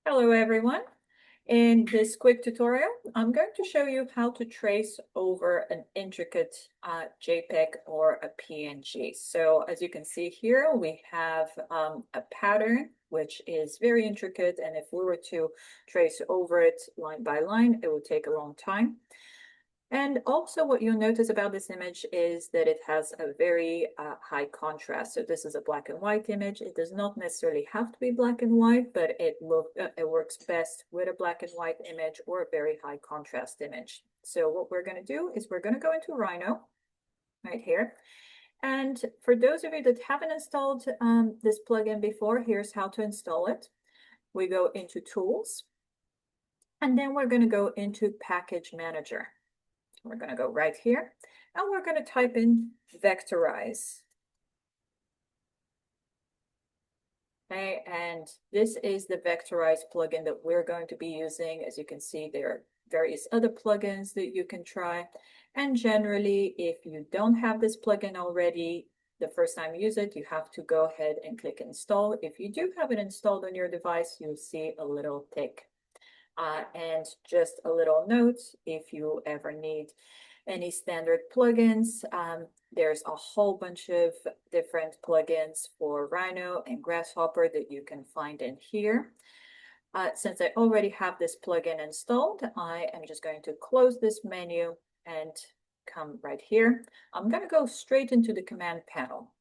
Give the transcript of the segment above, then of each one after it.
Hello everyone. In this quick tutorial, I'm going to show you how to trace over an intricate JPEG or a PNG. So as you can see here, we have a pattern which is very intricate, and if we were to trace over it line by line, it would take a long time. And also what you'll notice about this image is that it has a very high contrast. So this is a black and white image. It does not necessarily have to be black and white, but it works best with a black and white image or a very high contrast image. So what we're going to do is we're going to go into Rhino right here. And for those of you that haven't installed this plugin before, here's how to install it. We go into Tools, and then we're going to go into Package Manager. We're going to go right here, and we're going to type in Vectorize. Okay, and this is the Vectorize plugin that we're going to be using. As you can see, there are various other plugins that you can try. And generally, if you don't have this plugin already, the first time you use it, you have to go ahead and click install. If you do have it installed on your device, you'll see a little tick. And just a little note, if you ever need any standard plugins, there's a whole bunch of different plugins for Rhino and Grasshopper that you can find in here. Since I already have this plugin installed, I am just going to close this menu and come right here. I'm going to go straight into the command panel,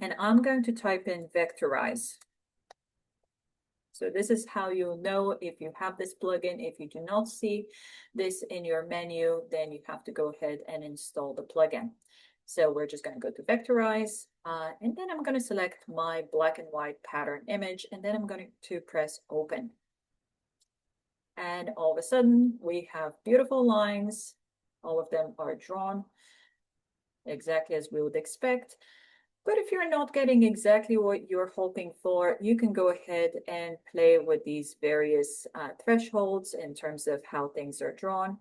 and I'm going to type in Vectorize. So this is how you'll know if you have this plugin. If you do not see this in your menu, then you have to go ahead and install the plugin. So we're just going to go to Vectorize, and then I'm going to select my black and white pattern image, and then I'm going to press Open. And all of a sudden, we have beautiful lines. All of them are drawn exactly as we would expect. But if you're not getting exactly what you're hoping for, you can go ahead and play with these various thresholds in terms of how things are drawn.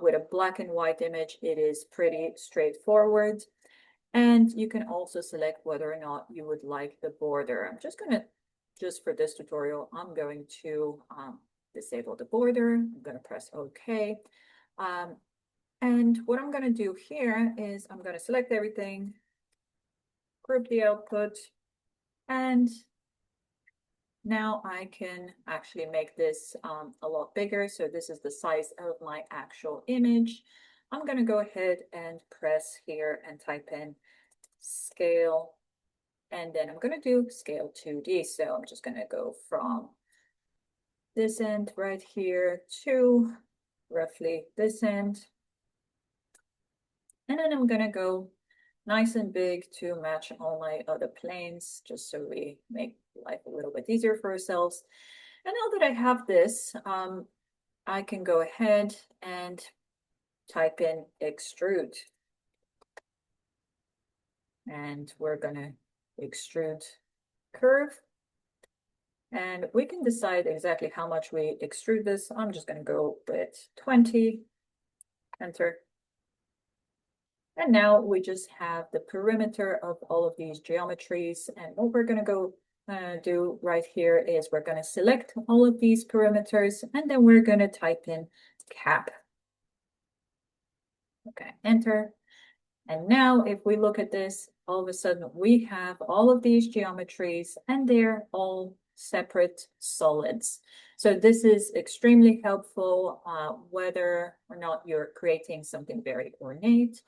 With a black and white image, it is pretty straightforward. And you can also select whether or not you would like the border. I'm just for this tutorial, I'm going to disable the border. I'm going to press OK. And what I'm going to do here is I'm going to select everything, group the output, and now I can actually make this a lot bigger. So this is the size of my actual image. I'm going to go ahead and press here and type in scale, and then I'm going to do scale 2D. So I'm just going to go from this end right here to roughly this end, and then I'm going to go nice and big to match all my other planes, just so we make life a little bit easier for ourselves. And now that I have this, I can go ahead and type in extrude. And we're going to extrude curve. And we can decide exactly how much we extrude this. I'm just going to go with 20, enter. And now we just have the perimeter of all of these geometries. And what we're going to go do right here is we're going to select all of these perimeters, and then we're going to type in cap. Okay, enter. And now if we look at this, all of a sudden we have all of these geometries, and they're all separate solids. So this is extremely helpful, whether or not you're creating something very ornate.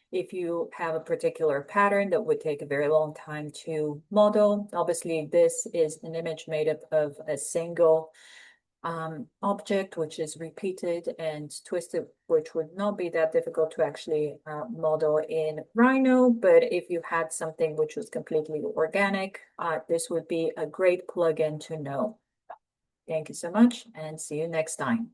If you have a particular pattern that would take a very long time to model, obviously this is an image made up of a single object, which is repeated and twisted, which would not be that difficult to actually model in Rhino. But if you had something which was completely organic, this would be a great plugin to know. Thank you so much, and see you next time.